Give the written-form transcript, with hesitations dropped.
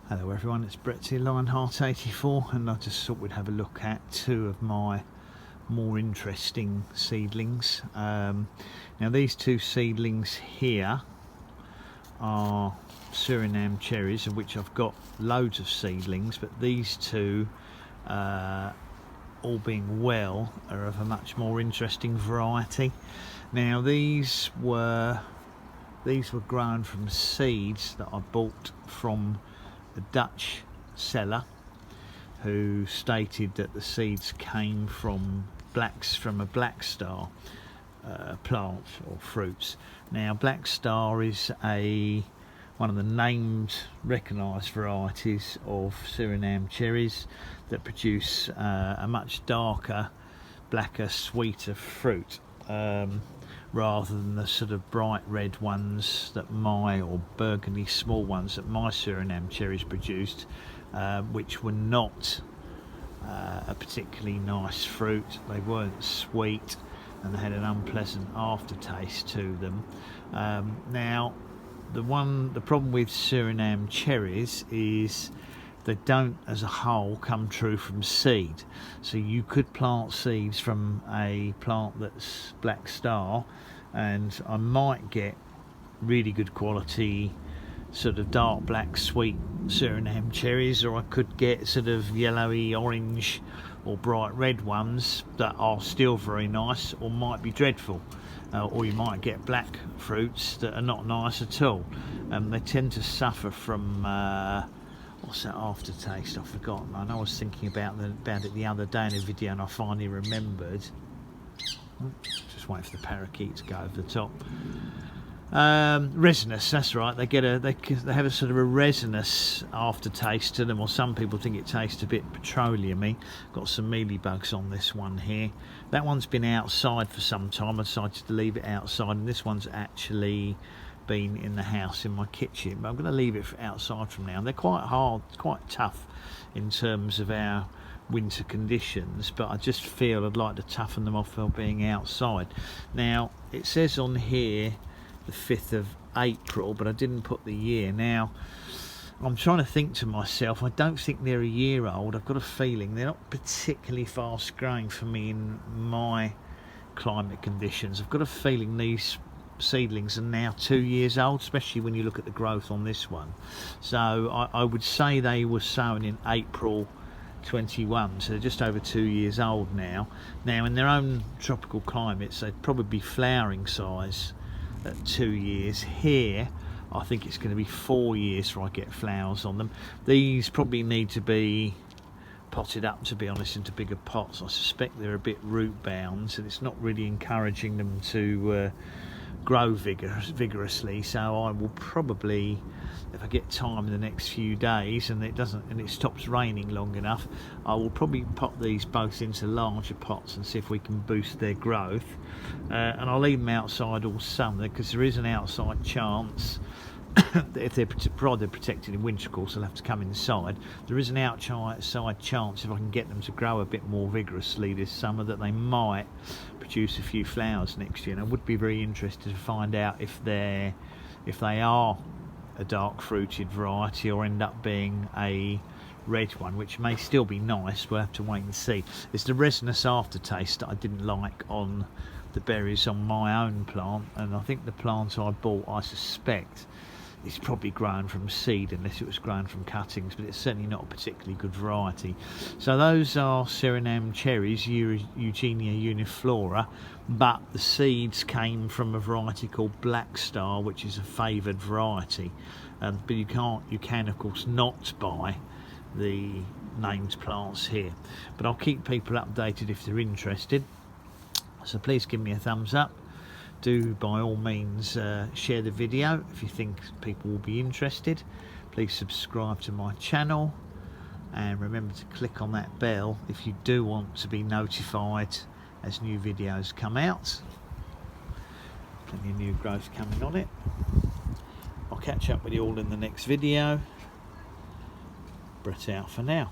Hello everyone, it's Brett here, Lionheart84, and I just thought we'd have a look at two of my more interesting seedlings. Now these two seedlings here are Surinam Cherries, of which I've got loads of seedlings, but these two, all being well, are of a much more interesting variety. Now these were grown from seeds that I bought from a Dutch seller who stated that the seeds came from a black star plant or fruits. Now black star is one of the named recognised varieties of Surinam cherries that produce a much darker, blacker, sweeter fruit, rather than the sort of bright red ones that or burgundy small ones that my Surinam cherries produced, which were not a particularly nice fruit. They weren't sweet and they had an unpleasant aftertaste to them. Now the problem with Surinam cherries is they don't as a whole come true from seed. So you could plant seeds from a plant that's black star and I might get really good quality sort of dark black sweet Surinam cherries, or I could get sort of yellowy orange or bright red ones that are still very nice or might be dreadful. Or you might get black fruits that are not nice at all. They tend to suffer from what's that aftertaste? I've forgotten. I know I was thinking about it the other day in a video and I finally remembered. Just waiting for the parakeet to go over the top. Resinous, that's right. They have a sort of a resinous aftertaste to them, or some people think it tastes a bit petroleum-y. Got some mealybugs on this one here. That one's been outside for some time. I decided to leave it outside, and this one's actually been in the house in my kitchen, but I'm going to leave it outside from now. And they're quite hard, quite tough in terms of our winter conditions, but I just feel I'd like to toughen them off while being outside. Now it says on here the 5th of April, but I didn't put the year. Now I'm trying to think to myself, I don't think they're a year old. I've got a feeling they're not particularly fast growing for me in my climate conditions. I've got a feeling these seedlings are now 2 years old, especially when you look at the growth on this one. So I would say they were sown in April 21, so they're just over 2 years old now. Now in their own tropical climates they'd probably be flowering size at 2 years. Here I think it's going to be 4 years before I get flowers on them. These probably need to be potted up, to be honest, into bigger pots. I suspect they're a bit root bound, and it's not really encouraging them to grow vigorously. So I will probably, if I get time in the next few days and it stops raining long enough, I will probably pot these both into larger pots and see if we can boost their growth. And I'll leave them outside all summer, because there is an outside chance that if they're protected in winter, of course they'll have to come inside. There is an outside chance, if I can get them to grow a bit more vigorously this summer, that they might produce a few flowers next year. And I would be very interested to find out if they are a dark fruited variety or end up being a red one, which may still be nice. We'll have to wait and see. It's the resinous aftertaste that I didn't like on the berries on my own plant, and I think the plant I bought, I suspect it's probably grown from seed unless it was grown from cuttings, but it's certainly not a particularly good variety. So those are Surinam cherries, Eugenia Uniflora, but the seeds came from a variety called Black Star, which is a favoured variety. But you can of course not buy the named plants here. But I'll keep people updated if they're interested. So please give me a thumbs up. Do by all means share the video if you think people will be interested. Please subscribe to my channel, and remember to click on that bell if you do want to be notified as new videos come out. Plenty of new growth coming on it. I'll catch up with you all in the next video. Brett out for now.